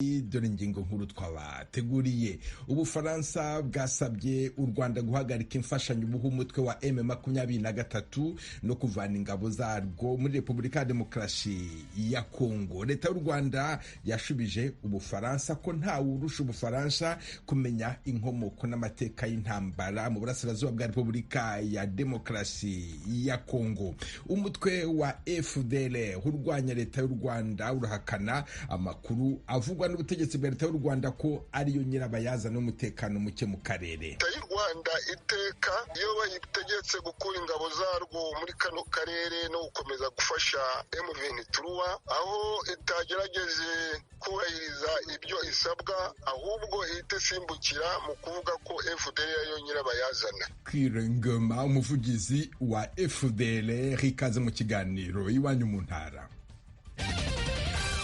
Dore ingingo nkuru twabateguriye. Ubufaransa bwasabye u Rwanda guhagarika imfashanyo buha umutwe wa M23 no kuvana ingabo zarwo muri Repubulika ya Demokarasi ya Kongo. Leta y'u Rwanda yashubije Ubufaransa ko nta urusha Ubufaransa kumenya inkomoko n'amateka y'intambara mu burasirazuba bwa Repubulika ya Demokarasi ya Kongo. Umutwe wa FDLR urwanya leta y'u Rwanda urahakana amakuru avugwa n'ubutegetsi bwa leta y'u Rwanda ko ariyo nyirabayazana n'umutekano muke mu karere. Leta y'u Rwanda iteka iyo bayitegetse gukura ingabo zarwo muri kano karere no gukomeza gufasha M23 aho itagerageje kubahiriza ibyo isabwa, ahubwo ihita isimbukira mu kuvuga ko FDLR ariyo nyirabayazana. Kwirengema, umuvugizi wa FDLR, ikaze mu kiganiro Iwanyu mu Ntara.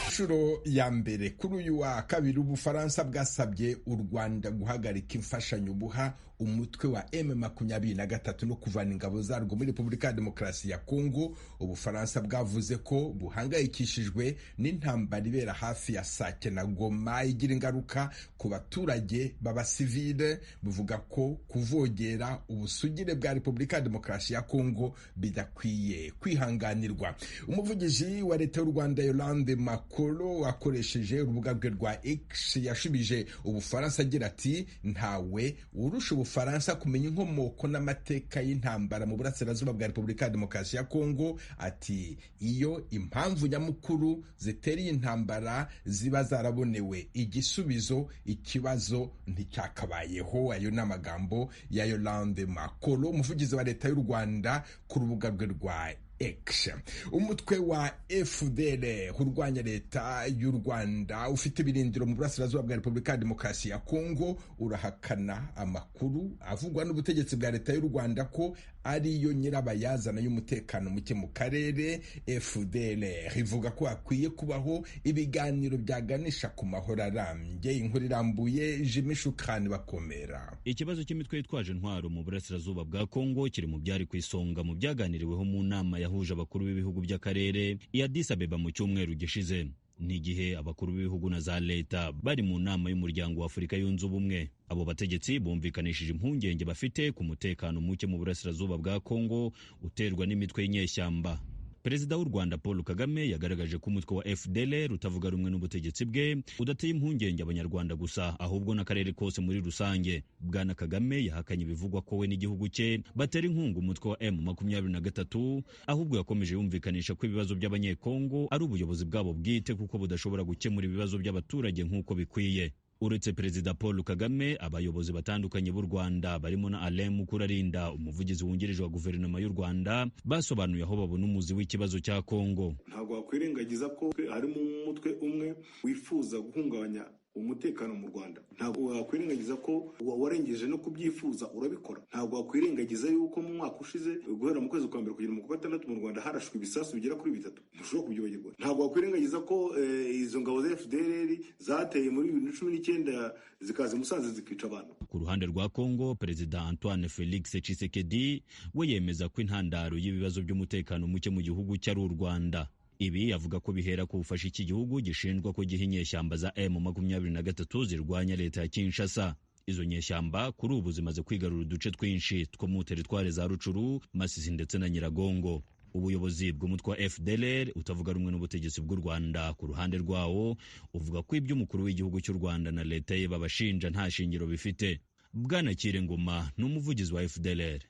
Inshuro ya mbere kuri uyu wa kabiri Ubufaransa bwasabye u Rwanda guhagarika imfashanyo buha umutwe wa M23 no kuvana ingabo zarwo muri Repubulika ya Demokarasi ya Kongo. Ubufaransa bwavuze ko buhangayikishijwe n'intambara ibera hafi ya Sake na Goma igira ingaruka ku baturage b'abasivile. Buvuga ko kuvogera ubusugire bwa Repubulika ya Demokarasi ya Kongo bidakwiye kwihanganirwa. Umuvugizi wa leta y'u Rwanda Yolande Makolo akoresheje urubuga rwe rwa X yashubije Ubufaransa agira ati ntawe urusha Ubufaransa kumenya inkomoko n'amateka y'intambara mu burasirazuba bwa Repubulika ya Demokarasi ya Kongo. Ati iyo impamvu nyamukuru zitereye intambara ziba zarabonewe igisubizo, ikibazo nticyakabayeho. Ayo n'amagambo ya Yolande Makolo, umuvugizi wa leta y'u Rwanda, ku rubuga rwe rwa X. Umutwe wa FDLR urwanya leta y'u Rwanda ufite ibirindiro mu burasirazuba bwa Repubulika ya Demokarasi ya Kongo urahakana amakuru avugwa n'ubutegetsi bwa leta y'u Rwanda ko ariyo nyirabayazana y'umutekano muke mu karere. FDLR ivuga ko hakwiye kubaho ibiganiro byaganisha ku mahoro arambye. Inkuru irambuye Jimmy Shukrani Bakomera. Ikibazo cy'imitwe yitwaje intwaro mu burasirazuba bwa Kongo kiri mu byari ku isonga mu byaganiriweho mu nama yahuje abakuru b'ibihugu by'akarere i Addis Abeba mu cyumweru gishize. N'igihe abakuru b'ibihugu na za leta bari mu nama y'umuryango wa Afurika yunze ubumwe. Abo bategetsi bumvikanishije impungenge bafite ku mutekano muke mu burasirazuba bwa Kongo uterwa n'imitwe y'inyeshyamba. Perezida w'u Rwanda Paul Kagame yagaragaje ko umutwe wa FDLR utavuga rumwe n'ubutegetsi bwe udateye impungenge abanyarwanda gusa ahubwo n'akarere kose muri rusange. Bwana Kagame yahakanye ibivugwa ko we n'igihugu cye batera inkunga umutwe wa M23, ahubwo yakomeje yumvikanisha ko ibibazo by'abanyekongo ari ubuyobozi bwabo bwite kuko budashobora gukemura ibibazo by'abaturage nk'uko bikwiye. Uretse Perezida Paul Kagame, abayobozi batandukanye b'u Rwanda barimo na Alain Mukurarinda, umuvugizi wungirije wa guverinoma y'u Rwanda, basobanuye aho babona umuzi w'ikibazo cya Kongo. Ntabwo wakwirengagiza ko harimo umutwe umwe wifuza guhungabanya umutekano mu Rwanda. Ntabwo wakwirengagiza ko warengeje no kubyifuza urabikora. Ntabwo wakwirengagiza yuko mu mwaka ushize guhera mu kwezi kwa mbere kugera mu kwa gatandatu mu Rwanda harashwe ibisasu bigera kuri 3. Ntushobora kubyibagirwa. Ntabwo wakwirengagiza ko izo ngabo za FDLR zateye muri 2019 zikaza Musanze zikica abantu. Ku ruhande rwa Kongo, Perezida Antoine Felix Tshisekedi we yemeza ko intandaro y'ibibazo by'umutekano muke mu gihugu cyari u Rwanda. Ibi avuga ko bihera ku bufasha iki gihugu gishinjwa ko giha inyeshyamba za M23 zirwanya leta ya Kinshasa. Izo nyeshyamba kuri ubu zimaze kwigarura uduce twinshi two mu teritware za Rucuru, Masisi ndetse na Nyiragongo. Ubuyobozi bw'umutwe wa FDLR utavuga rumwe n'ubutegetsi bw'u Rwanda ku ruhande rwawo uvuga ko ibyo umukuru w'igihugu cy'u Rwanda na leta ye babashinja nta shingiro bifite. Bwana Kirengoma n'umuvugizi wa FDLR.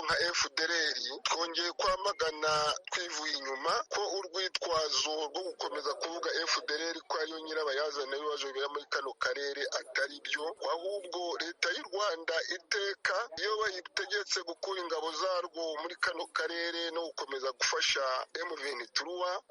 Nka FDLR twongeye kwamagana twivuye inyuma ko urwitwazo rwo gukomeza kuvuga FDLR ko ariyo nyirabayazana y'ibibazo bibera muri kano karere atari byo, ahubwo leta y'u Rwanda iteka iyo bayitegetse gukura ingabo zarwo muri kano karere no gukomeza gufasha M23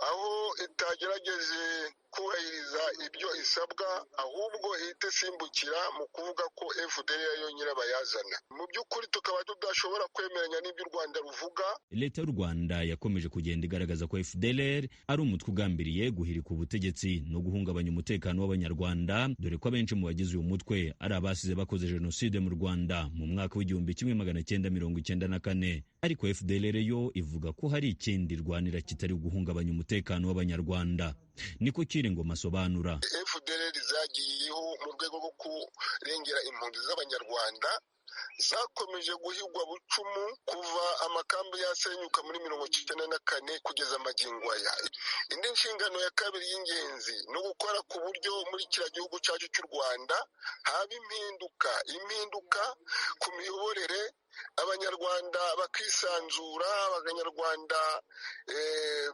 aho itagerageje kubahiriza ibyo isabwa, ahubwo ihita isimbukira mu kuvuga ko FDLR ariyo nyirabayazana. Mu by'ukuri tukaba tudashobora kwemeranya n'ibyo u Rwanda ruvuga. Leta y'u Rwanda yakomeje kugenda igaragaza ko FDLR ari umutwe ugambiriye guhirika ubutegetsi no guhungabanya umutekano w'abanyarwanda, dore ko abenshi mu bagize uyu mutwe ari abasize bakoze jenoside mu Rwanda mu mwaka w'1994. Ariko FDLR yo ivuga ko hari ikindi rwanira kitari guhungabanya umutekano w'abanyarwanda. Niko Kirengoma asobanura. FDLR FDLR zagiyeho mu rwego rwo kurengera impunzi z'abanyarwanda zakomeje guhigwa bucumu kuva amakambi yasenyuka muri 1994 kugeza magingo aya. Indi nshingano ya kabiri y'ingenzi no gukora ku buryo muri kiriya gihugu cyacu cy'u Rwanda haba impinduka ku miyoborere, abanyarwanda bakisanzura, abanyarwanda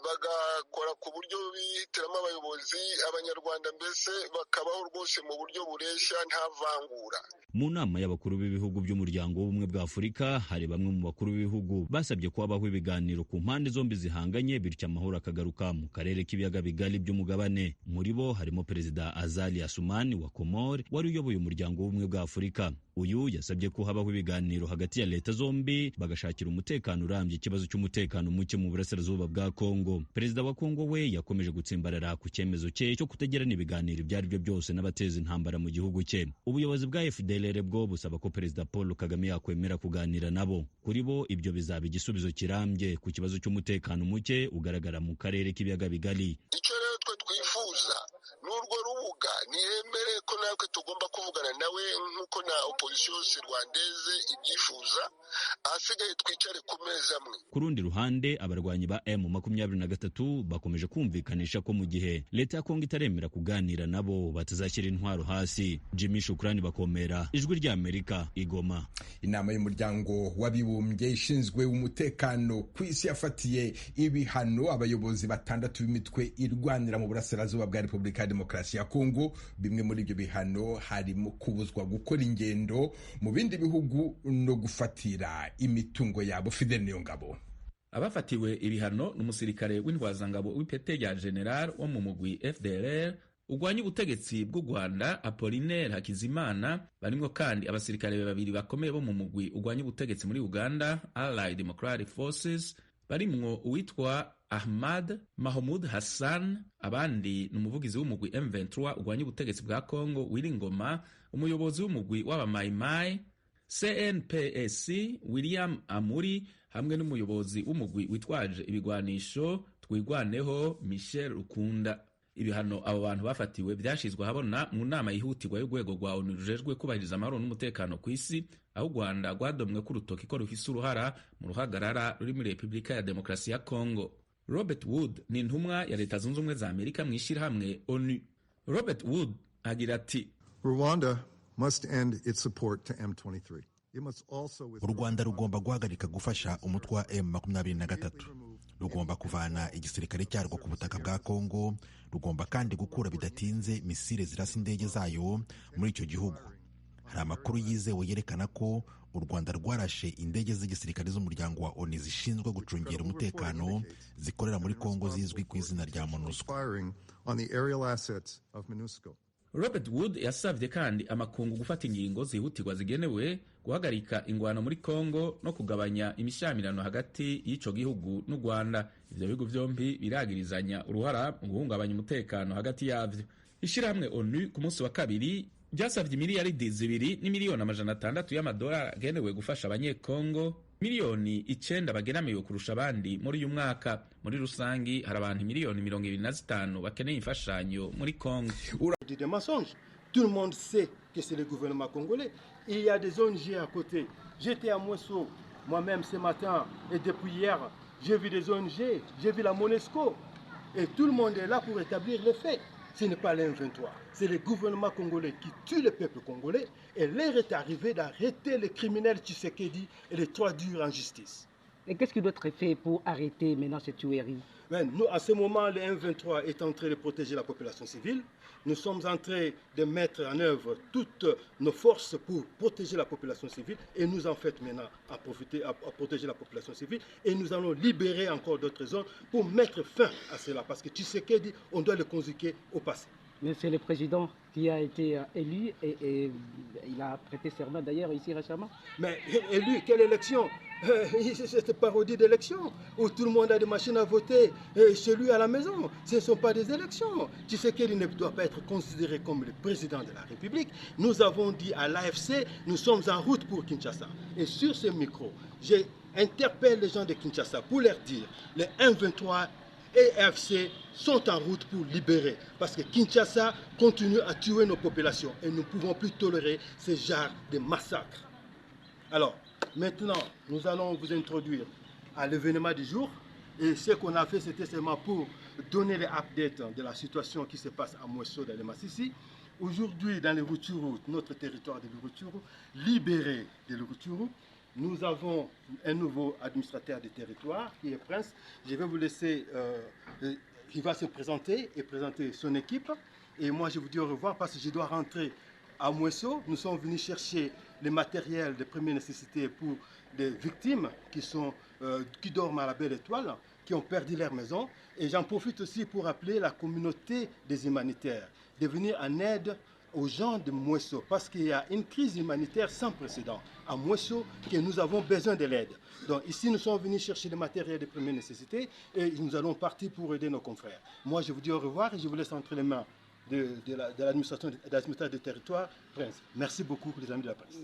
bagakora ku buryo bihitiramo abayobozi, abanyarwanda mbese bakabaho rwose mu buryo bureshya nta vangura. Mu nama y'abakuru b'ibihugu by'umuryango w'ubumwe bwa Afurika hari bamwe mu bakuru b'ibihugu basabye ko habaho ibiganiro ku mpande zombi zihanganye bityo amahoro akagaruka mu karere k'ibiyaga bigari by'umugabane. Muri bo harimo Perezida Azali Assoumani wa Comore wari uyoboye umuryango w'ubumwe bwa Afurika. Uyu yasabye ko habaho ibiganiro hagati ya leta zombi bagashakira umutekano urambye ikibazo cy'umutekano muke mu burasirazuba bwa Kongo. Perezida wa Kongo we yakomeje gutsimbarara ku cyemezo cye cyo kutagirana ibiganiro ibyo ari byo byose n'abateza intambara mu gihugu cye. Ubuyobozi bwa FDLR bwo busaba ko Perezida Paul Kagame yakwemera kuganira nabo. Kuri bo ibyo bizaba igisubizo kirambye ku kibazo cy'umutekano muke ugaragara mu karere k'ibiyaga bigari. Icyo rero twe twifuza n'urwo rubuga niyemere ko natwe tugomba kuvugana nawe nk'uko na opposition rwandeze ibyifuza, ahasigaye twicare ku meza amwe. Ku rundi ruhande abarwanyi ba M23 bakomeje kumvikanisha ko mu gihe leta ya Kongo itaremera kuganira nabo batazashyira intwaro hasi. Jimmy Shukrani Bakomera, Ijwi rya Amerika, Igoma. Inama y'umuryango w'abibumbye ishinzwe umutekano ku isi yafatiye ibihano abayobozi 6 b'imitwe irwanira mu burasirazuba bwa Repubulika ya Demokarasi ya Kongo. Bimwe muri ibyo bihano harimo kubuzwa gukora ingendo mu bindi bihugu no gufatira imitungo yabo. Fidel Niyongabo. Abafatiwe ibihano n'umusirikare w'intwazangabo w'ipete rya general wo mu mugwi FDLR ugwanya ubutegetsi bw'u Rwanda Apollinaire Hakizimana, barimo kandi abasirikare babiri bakomeye bo mu mugwi ugwanya ubutegetsi muri Uganda Allied Democratic Forces, barimwo uwitwa Ahmad Mahmoud Hassan. Abandi n'umuvugizi w'umugwi M23 ugwanya ubutegetsi bwa Kongo Wiringoma, umuyobozi w'umugwi w'abamaimai CNPSC William Amuri, hamwe n'umuyobozi w'umugwi witwaje ibigwanisho Twigwaneho Michel Rukunda. Ibihano abo bantu bafatiwe byashizwe habona mu nama yihutirwa y'urwego rwa ONU rujejwe kubahiriza amahoro n'umutekano ku isi, aho u Rwanda rwadomwe ku rutoki ko rufise uruhara mu ruhagarara ruri muri Repubulika ya Demokarasi ya Kongo. Robert Wood ni intumwa ya Leta Zunze Ubumwe za Amerika mu ishyirahamwe ONU. Robert Wood agira ati, Rwanda must end its support to M23. U Rwanda rugomba guhagarika gufasha umutwe wa M23, rugomba kuvana igisirikare cyarwo ku butaka bwa Kongo, rugomba kandi gukura bidatinze misile zirasa indege zayo muri icyo gihugu. Hari amakuru yizewe yerekana ko u Rwanda rwarashe indege z'igisirikare z'umuryango wa ONU zishinzwe gucungira umutekano zikorera muri Kongo zizwi ku izina rya MONUSCO. Robert Wood yasavye kandi amakungu gufata ingingo zihutirwa zigenewe guhagarika ingwano muri Kongo no kugabanya imishamirano hagati y'ico gihugu n'u Rwanda. Ivyo bihugu vyombi biragirizanya uruhara mu guhungabanya umutekano hagati yavyo. Ishirahamwe ONU ku munsi wa kabiri byasavye miliyaridi 2 n'imiliyoni 600 y'amadolari agenewe gufasha abanyekongo, miliyoni 9 bageramiwe kurusha abandi muri uyu mwaka. Muri rusangi hari abantu miliyoni 25 bakeneye imfashanyo muri Kongo. Des mensonges. Tout le monde sait que c'est le gouvernement congolais. Il y a des ONG à côté. J'étais à Mouesso moi-même ce matin et depuis hier, j'ai vu des ONG, j'ai vu la MONUSCO. Et tout le monde est là pour établir les faits. Ce n'est pas l'M23, c'est le gouvernement congolais qui tue le peuple congolais, et l'heure est arrivée d'arrêter les criminels Tshisekedi et les traduire en justice. Et qu'est-ce qui doit être fait pour arrêter maintenant cette tuerie? Nous, à ce moment, le M23 est en train de protéger la population civile. Nous sommes en train de mettre en œuvre toutes nos forces pour protéger la population civile, et nous en fait maintenant à protéger la population civile, et nous allons libérer encore d'autres zones pour mettre fin à cela, parce que Tshisekedi, on doit le conjuguer au passé. Mais c'est le président qui a été élu et il a prêté serment d'ailleurs ici récemment. Mais élu, quelle élection? Cette parodie d'élection où tout le monde a des machines à voter chez lui à la maison. Ce ne sont pas des élections. Tshisekedi ne doit pas être considéré comme le président de la République. Nous avons dit à l'AFC, nous sommes en route pour Kinshasa. Et sur ce micro, j'interpelle les gens de Kinshasa pour leur dire, le M23 et AFC sont en route pour libérer. Parce que Kinshasa continue à tuer nos populations et nous ne pouvons plus tolérer ce genre de massacres. Alors, maintenant, nous allons vous introduire à l'événement du jour. Et ce qu'on a fait, c'était seulement pour donner les updates de la situation qui se passe à Mouesso dans le Massissi. Aujourd'hui, dans les Rutshuru, notre territoire de Rutshuru, libéré de Rutshuru, nous avons un nouveau administrateur du territoire qui est Prince. Je vais vous laisser, il va se présenter et présenter son équipe. Et moi, je vous dis au revoir parce que je dois rentrer à Mouesso. Nous sommes venus chercher le matériel de première nécessité pour des victimes qui dorment à la Belle Étoile, qui ont perdu leur maison. Et j'en profite aussi pour appeler la communauté des humanitaires de venir en aide aux gens de Mouesso, parce qu'il y a une crise humanitaire sans précédent à Mouesso, que nous avons besoin de l'aide. Donc ici, nous sommes venus chercher le matériel de première nécessité et nous allons partir pour aider nos confrères. Moi, je vous dis au revoir et je vous laisse entre les mains de l'administration du territoire, Prince. Merci beaucoup, les amis de la presse.